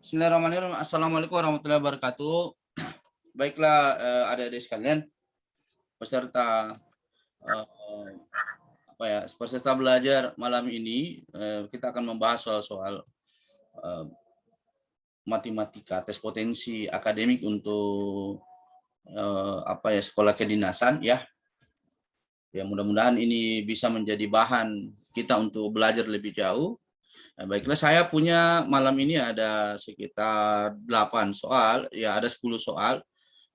Bismillahirrahmanirrahim. Assalamualaikum warahmatullahi wabarakatuh. Baiklah, adik-adik sekalian, peserta peserta belajar malam ini, kita akan membahas soal-soal matematika, tes potensi akademik untuk sekolah kedinasan ya. Ya, mudah-mudahan ini bisa menjadi bahan kita untuk belajar lebih jauh. Baiklah, saya punya malam ini ada sekitar 8 soal, ya ada 10 soal.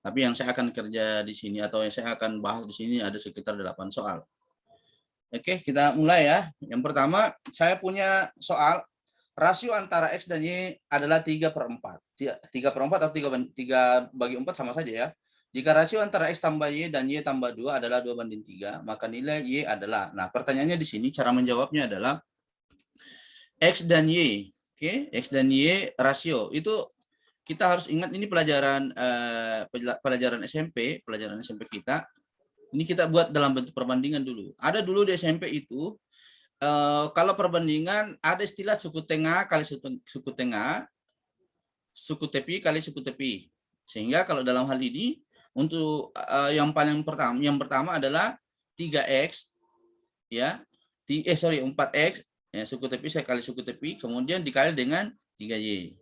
Tapi yang saya akan kerja di sini atau yang saya akan bahas di sini ada sekitar 8 soal. Oke, kita mulai ya. Yang pertama, saya punya soal rasio antara X dan Y adalah 3/4. 3/4 atau 3 bagi 4 sama saja ya. Jika rasio antara X tambah Y dan Y tambah 2 adalah 2/3, maka nilai Y adalah. Nah, pertanyaannya di sini cara menjawabnya adalah X dan Y. Oke, X dan Y rasio. Itu kita harus ingat ini pelajaran SMP kita. Ini kita buat dalam bentuk perbandingan dulu. Ada dulu di SMP itu kalau perbandingan ada istilah suku tengah kali suku tengah, suku tepi kali suku tepi. Sehingga kalau dalam hal ini untuk yang pertama adalah 3x ya. 4x ya, suku tepi sekali suku tepi kemudian dikali dengan 3y.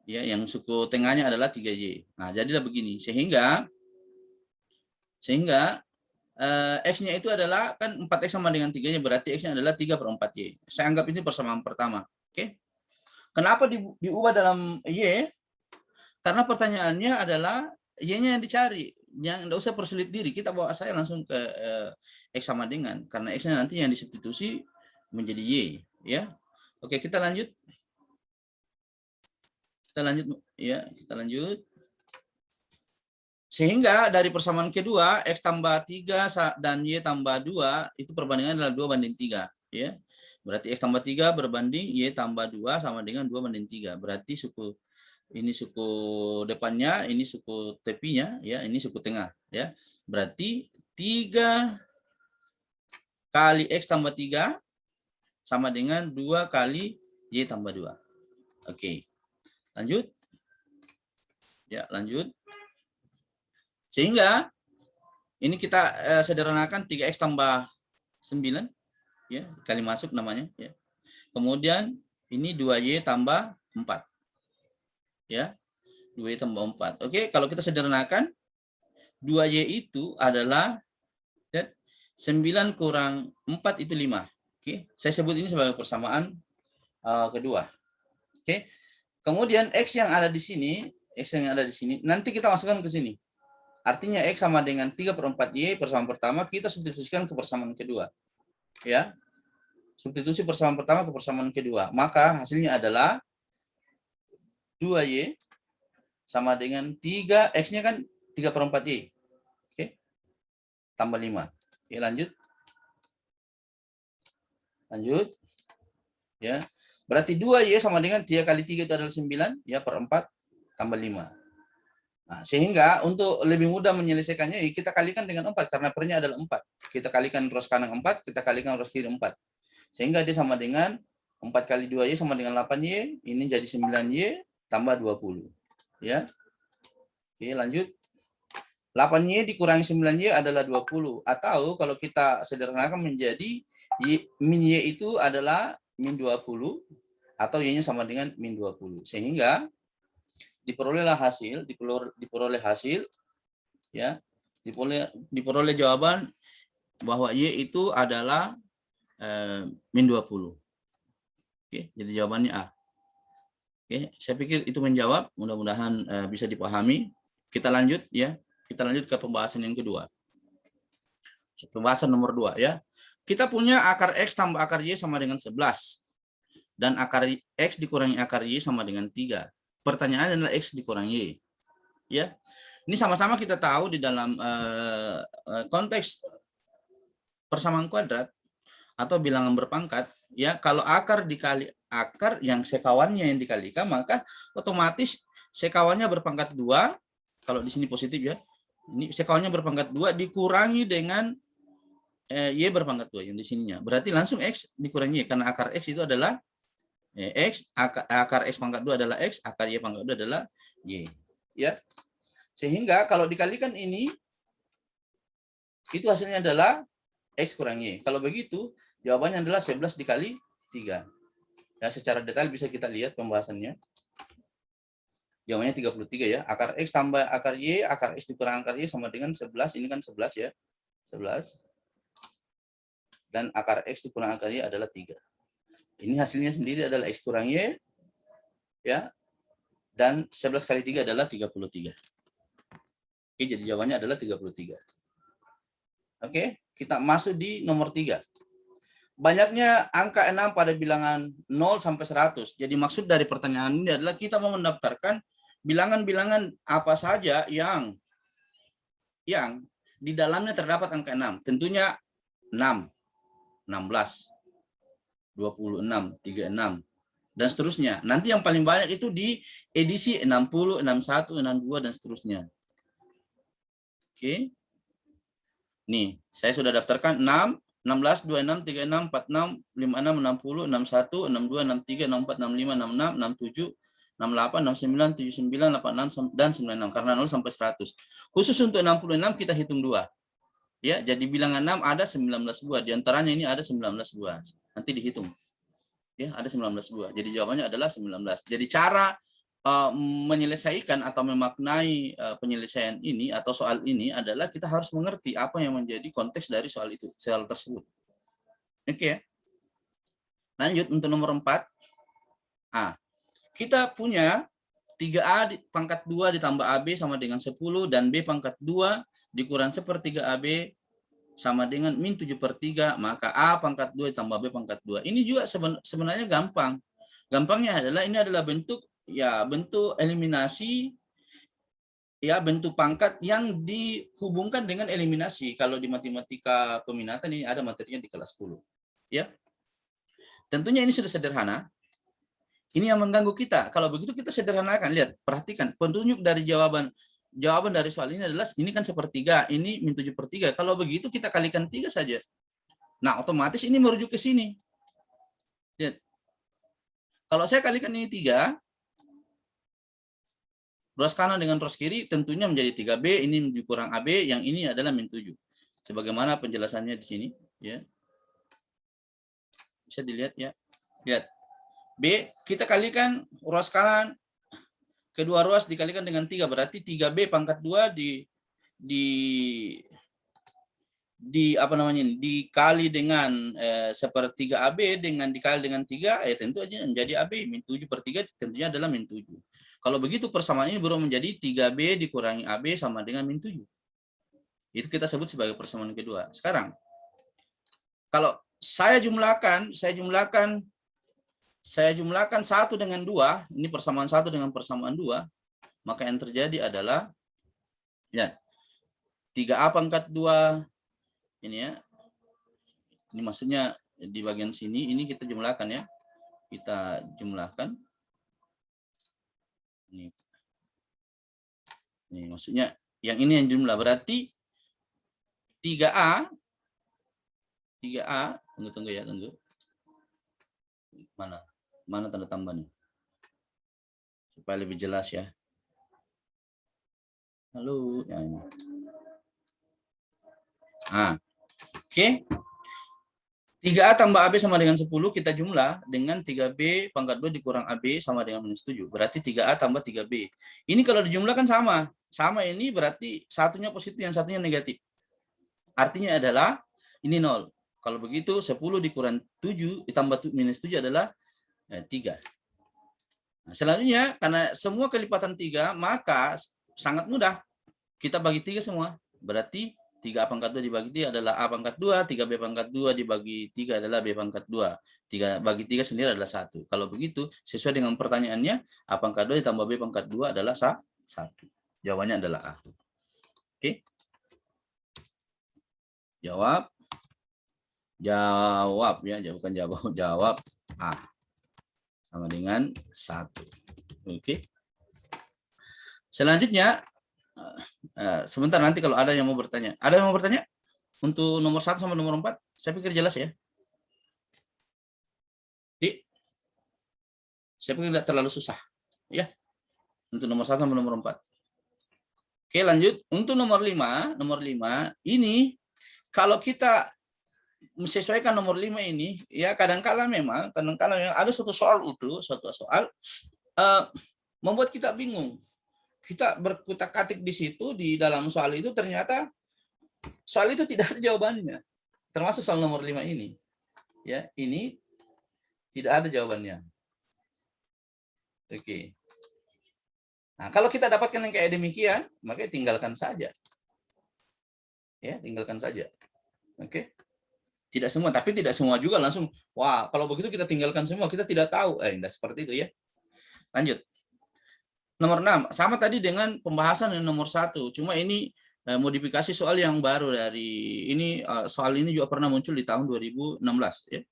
Ya, yang suku tengahnya adalah 3y. Nah, jadilah begini. Sehingga X-nya itu adalah kan 4X sama dengan 3-nya, berarti X-nya adalah 3/4Y. Saya anggap ini persamaan pertama. Oke. Kenapa diubah dalam Y? Karena pertanyaannya adalah Y-nya yang dicari. Yang enggak usah persulit diri, kita bawa saya langsung ke X sama dengan, karena X-nya nanti yang disubstitusi menjadi Y. Ya. Oke, kita lanjut. Kita lanjut. Sehingga dari persamaan kedua, X tambah 3 dan Y tambah 2, itu perbandingan adalah 2/3. Ya. Berarti X tambah 3 berbanding Y tambah 2 sama dengan 2/3. Berarti ini suku depannya, ini suku tepinya, ya, ini suku tengah. Ya. Berarti 3 kali X tambah 3 sama dengan 2 kali Y tambah 2. Oke. Lanjut. Ya, lanjut. Sehingga ini kita sederhanakan 3x tambah 9 ya, kali masuk namanya ya. Kemudian ini 2y tambah 4. Ya. 2y tambah 4. Oke, kalau kita sederhanakan 2y itu adalah 9 kurang 4 itu 5. Oke, saya sebut ini sebagai persamaan kedua. Oke. Kemudian X yang ada di sini, nanti kita masukkan ke sini. Artinya X sama dengan 3/4Y persamaan pertama, kita substitusikan ke persamaan kedua. Ya. Substitusi persamaan pertama ke persamaan kedua. Maka hasilnya adalah 2Y sama dengan 3, X-nya kan 3/4Y. Oke. Tambah 5. Oke, lanjut. Lanjut. Ya. Berarti 2Y sama dengan 3 kali 3 itu adalah 9, ya, per 4 tambah 5. Nah, sehingga untuk lebih mudah menyelesaikannya, kita kalikan dengan 4, karena pernya adalah 4. Kita kalikan ruas kanan 4, kita kalikan ruas kiri 4. Sehingga dia sama dengan 4 kali 2Y sama dengan 8Y, ini jadi 9Y tambah 20. Ya. Oke, lanjut. 8Y dikurangi 9Y adalah 20. Atau kalau kita sederhanakan menjadi min Y itu adalah min 20, atau Y-nya sama dengan min 20. Sehingga diperoleh hasil ya, diperoleh jawaban bahwa Y itu adalah min 20. Oke, jadi jawabannya A. Oke, saya pikir itu menjawab, mudah-mudahan bisa dipahami. Kita lanjut ya. Kita lanjut ke pembahasan yang kedua. Pembahasan nomor 2 ya. Kita punya akar X tambah akar Y sama dengan 11. Dan akar X dikurangi akar Y sama dengan 3. Pertanyaannya adalah X dikurangi Y. Ya. Ini sama-sama kita tahu di dalam konteks persamaan kuadrat atau bilangan berpangkat, ya, kalau akar dikali akar yang sekawannya yang dikalikan, maka otomatis sekawannya berpangkat 2. Kalau di sini positif ya. Ini sekawannya berpangkat 2 dikurangi dengan Y berpangkat 2 yang di sininya. Berarti langsung X dikurangi Y, karena akar X itu adalah X, akar X pangkat 2 adalah X, akar Y pangkat 2 adalah Y. Ya. Sehingga kalau dikalikan ini, itu hasilnya adalah X kurang Y. Kalau begitu, jawabannya adalah 11 dikali 3. Ya, secara detail bisa kita lihat pembahasannya. Jawabannya 33 ya. Akar X tambah akar Y, akar X dikurang akar Y sama dengan 11. Ini kan 11 ya. 11. Dan akar X dikurang akar Y adalah 3. Ini hasilnya sendiri adalah X kurang Y. Ya. Dan 11 kali 3 adalah 33. Oke, jadi jawabannya adalah 33. Oke, kita masuk di nomor 3. Banyaknya angka 6 pada bilangan 0 sampai 100. Jadi maksud dari pertanyaan ini adalah kita mau mendaftarkan bilangan-bilangan apa saja yang di dalamnya terdapat angka 6. Tentunya 6, 16, 26, 36, dan seterusnya. Nanti yang paling banyak itu di edisi 60, 61, 62, dan seterusnya. Oke. Nih, saya sudah daftarkan 6, 16, 26, 36, 46, 56, 60, 61, 62, 63, 64, 65, 66, 67, 68, 69, 79, 86, dan 96. Karena 0 sampai 100. Khusus untuk 66 kita hitung 2. Ya, jadi bilangan 6 ada 19 buah. Di antaranya ini ada 19 buah. Nanti dihitung. Ya, ada 19 buah. Jadi jawabannya adalah 19. Jadi cara menyelesaikan atau memaknai penyelesaian ini atau soal ini adalah kita harus mengerti apa yang menjadi konteks dari soal itu, soal tersebut. Oke. Lanjut untuk nomor 4. Kita punya 3A pangkat 2 ditambah AB sama dengan 10 dan B pangkat 2 dikurang 1/3 AB sama dengan min 7/3, maka A pangkat 2 ditambah B pangkat 2. Ini juga sebenarnya gampang. Gampangnya adalah ini adalah bentuk eliminasi, ya, bentuk pangkat yang dihubungkan dengan eliminasi. Kalau di matematika peminatan ini ada materinya di kelas 10. Ya. Tentunya ini sudah sederhana. Ini yang mengganggu kita. Kalau begitu kita sederhanakan. Lihat, perhatikan petunjuk dari jawaban dari soal ini adalah ini kan 1/3, ini min 7/3. Kalau begitu kita kalikan 3 saja. Nah, otomatis ini merujuk ke sini. Lihat. Kalau saya kalikan ini 3, ruas kanan dengan ruas kiri tentunya menjadi 3B, ini dikurang AB, yang ini adalah min 7. Sebagaimana penjelasannya di sini, ya. Bisa dilihat ya. Lihat. B kita kalikan ruas kanan, kedua ruas dikalikan dengan 3, berarti 3B pangkat 2 dikali dengan 1/3 AB dikali dengan 3, tentu aja menjadi AB. Min 7/3 tentunya adalah min 7. Kalau begitu persamaan ini baru menjadi 3B dikurangi AB sama dengan min 7. Itu kita sebut sebagai persamaan kedua. Sekarang, kalau saya jumlahkan 1 dengan 2, ini persamaan 1 dengan persamaan 2, maka yang terjadi adalah, ya, 3A pangkat 2, ini ya, ini maksudnya di bagian sini, ini kita jumlahkan ya. Kita jumlahkan. Ini maksudnya yang ini yang jumlah, berarti 3A, tunggu ya, tunggu. Mana tanda tambah nih? Supaya lebih jelas ya. Halo, ya ini. Oke. 3A tambah AB sama dengan 10, kita jumlah dengan 3B pangkat 2 dikurang AB sama dengan minus 7. Berarti 3A tambah 3B. Ini kalau dijumlahkan sama. Sama ini berarti satunya positif, yang satunya negatif. Artinya adalah ini 0. Kalau begitu 10 dikurang 7 ditambah minus 7 adalah 3. Nah, selanjutnya karena semua kelipatan 3, maka sangat mudah. Kita bagi 3 semua. Berarti 3A pangkat 2 dibagi 3 adalah A pangkat 2, 3B pangkat 2 dibagi 3 adalah B pangkat 2. 3 bagi 3 sendiri adalah 1. Kalau begitu, sesuai dengan pertanyaannya, A pangkat 2 ditambah B pangkat 2 adalah 1. Jawabannya adalah A. Oke. Jawab ya, bukan jawab A. Sama dengan 1. Oke. Selanjutnya, sebentar, nanti kalau ada yang mau bertanya. Ada yang mau bertanya? Untuk nomor 1 sampai nomor 4, saya pikir jelas ya. Saya pikir tidak terlalu susah. Ya, untuk nomor 1 sampai nomor 4. Oke, lanjut. Untuk nomor 5 ini kalau kita menyesuaikan nomor 5 ini, ya kadang-kala memang ada suatu soal membuat kita bingung. Kita berkutak-katik di situ, di dalam soal itu ternyata soal itu tidak ada jawabannya. Termasuk soal nomor 5 ini. Ya, ini tidak ada jawabannya. Oke. Nah, kalau kita dapatkan yang kayak demikian, maka tinggalkan saja. Ya, tinggalkan saja. Oke. Tidak semua, tapi tidak semua juga langsung, wah, kalau begitu kita tinggalkan semua, kita tidak tahu. Tidak seperti itu ya. Lanjut. Nomor 6, sama tadi dengan pembahasan yang nomor 1, cuma ini modifikasi soal yang baru dari ini. Soal ini juga pernah muncul di tahun 2016 ya.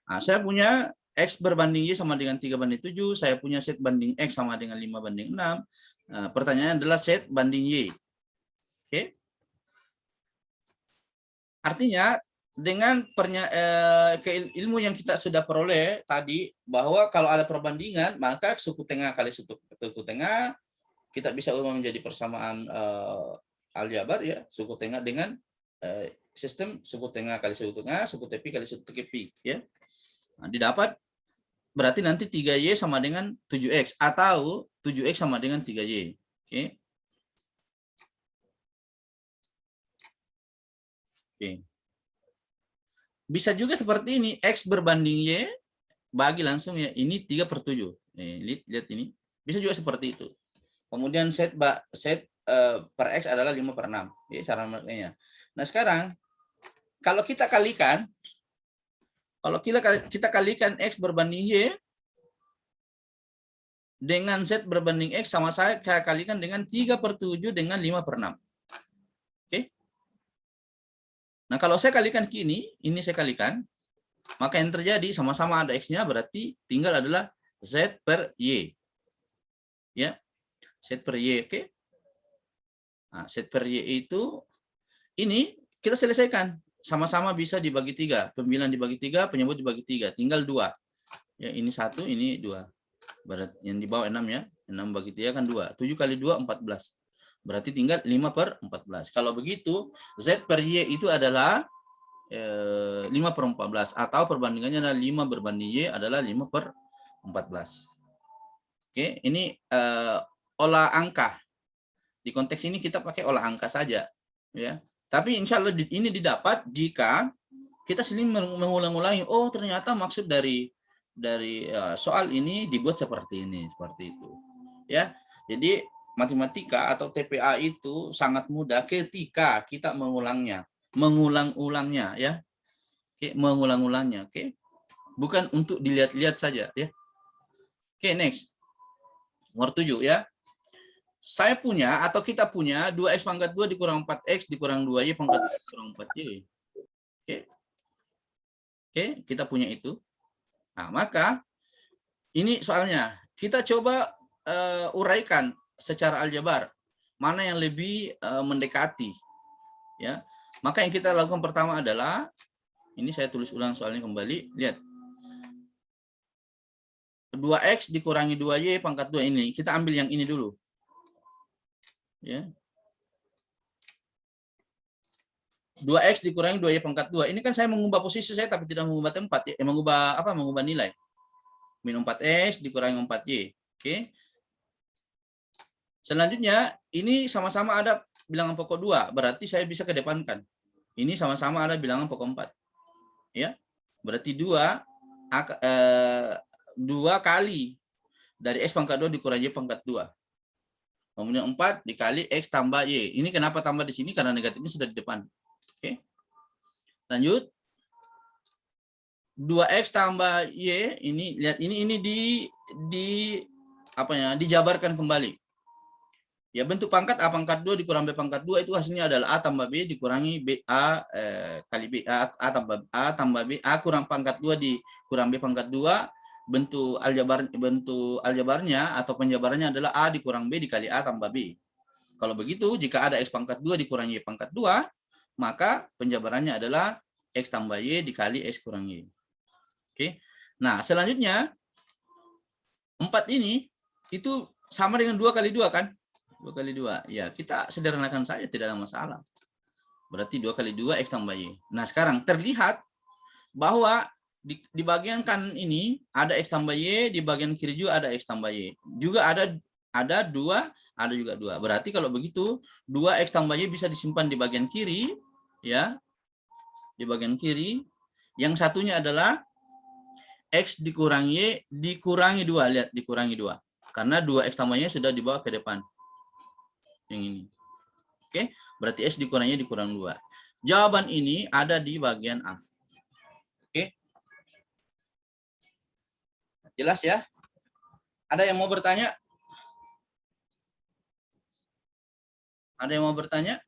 Nah, saya punya X berbanding Y sama dengan 3/7, saya punya set banding X sama dengan 5/6. Pertanyaannya adalah set banding Y. Oke. Artinya dengan ilmu yang kita sudah peroleh tadi, bahwa kalau ada perbandingan, maka suku tengah kali suku tengah, kita bisa ubah menjadi persamaan aljabar ya, suku tengah dengan sistem suku tengah kali suku tengah, suku tepi kali suku tepi ya. Nah, didapat berarti nanti 3Y sama dengan 7X atau 7X sama dengan 3Y. Oke. Oke. Bisa juga seperti ini, X berbanding Y, bagi langsung ya, ini 3/7. Lihat ini. Bisa juga seperti itu. Kemudian set per X adalah 5/6. Ya, cara makanya. Nah, sekarang kalau kita kalikan, X berbanding Y dengan Z berbanding X, sama saya kalikan dengan 3/7 dengan 5/6. Oke. Nah, kalau saya kalikan ini saya kalikan, maka yang terjadi sama-sama ada X-nya, berarti tinggal adalah Z per Y. Ya. Z per Y, oke. Nah, Z per Y itu, ini kita selesaikan. Sama-sama bisa dibagi 3. 9 dibagi 3, penyebut dibagi 3. Tinggal 2. Ya, ini 1, ini 2. Berarti yang di bawah 6 ya. 6 bagi 3 kan 2. 7 kali 2, 14. Berarti tinggal 5/14. Kalau begitu, Z per Y itu adalah 5/14. Atau perbandingannya adalah 5 berbanding Y adalah 5/14. Oke, ini olah angka. Di konteks ini kita pakai olah angka saja. Ya. Tapi insya Allah ini didapat jika kita sering mengulang-ulangi. Oh, ternyata maksud dari soal ini dibuat seperti ini, seperti itu. Ya, jadi matematika atau TPA itu sangat mudah ketika kita mengulang-ulangnya, ya. Oke, mengulang-ulangnya. Oke, bukan untuk dilihat-lihat saja, ya. Oke, next. Nomor 7 ya. Saya punya atau kita punya 2x pangkat 2 dikurang 4x dikurang 2y pangkat 2 dikurang 4y. Oke. Oke, kita punya itu. Nah, maka ini soalnya. Kita coba uraikan secara aljabar. Mana yang lebih mendekati. Ya. Maka yang kita lakukan pertama adalah, ini saya tulis ulang soalnya kembali. Lihat. 2x dikurangi 2y pangkat 2 ini. Kita ambil yang ini dulu. Ya. 2x dikurangi 2y pangkat 2. Ini kan saya mengubah posisi saya tapi tidak mengubah tempat ya. Mengubah nilai. Min 4x dikurangi 4y. Oke. Selanjutnya ini sama-sama ada bilangan pokok 2, berarti saya bisa kedepankan. Ini sama-sama ada bilangan pokok 4. Ya. Berarti 2 kali dari x pangkat 2 dikurangi y pangkat 2. Kemudian 4 dikali x tambah y. Ini kenapa tambah di sini? Karena negatifnya sudah di depan. Oke. Lanjut. 2x tambah y, ini lihat ini dijabarkan kembali. Ya, bentuk pangkat A pangkat 2 dikurang B pangkat 2 itu hasilnya adalah A tambah B dikurangi kali B, A tambah B, A kurang pangkat 2 dikurang B pangkat 2. Bentuk aljabarnya atau penjabarannya adalah A dikurang B dikali A tambah B. Kalau begitu, jika ada X pangkat 2 dikurangi Y pangkat 2, maka penjabarannya adalah X tambah Y dikali X kurang Y. Oke. Nah, selanjutnya 4 ini itu sama dengan 2 kali 2 kan? 2 kali 2. Ya, kita sederhanakan saja, tidak ada masalah. Berarti 2 kali 2 X tambah Y. Nah, sekarang terlihat bahwa di bagian kanan ini ada X tambah Y, di bagian kiri juga ada X tambah Y. Juga ada 2, ada juga 2. Berarti kalau begitu, 2 X tambah Y bisa disimpan di bagian kiri, ya. Di bagian kiri. Yang satunya adalah X dikurangi Y dikurangi 2. Lihat, dikurangi 2. Karena 2 X tambah Y sudah dibawa ke depan. Yang ini. Oke, berarti S dikurangi dikurang 2. Jawaban ini ada di bagian A. Oke. Jelas ya? Ada yang mau bertanya? Ada yang mau bertanya?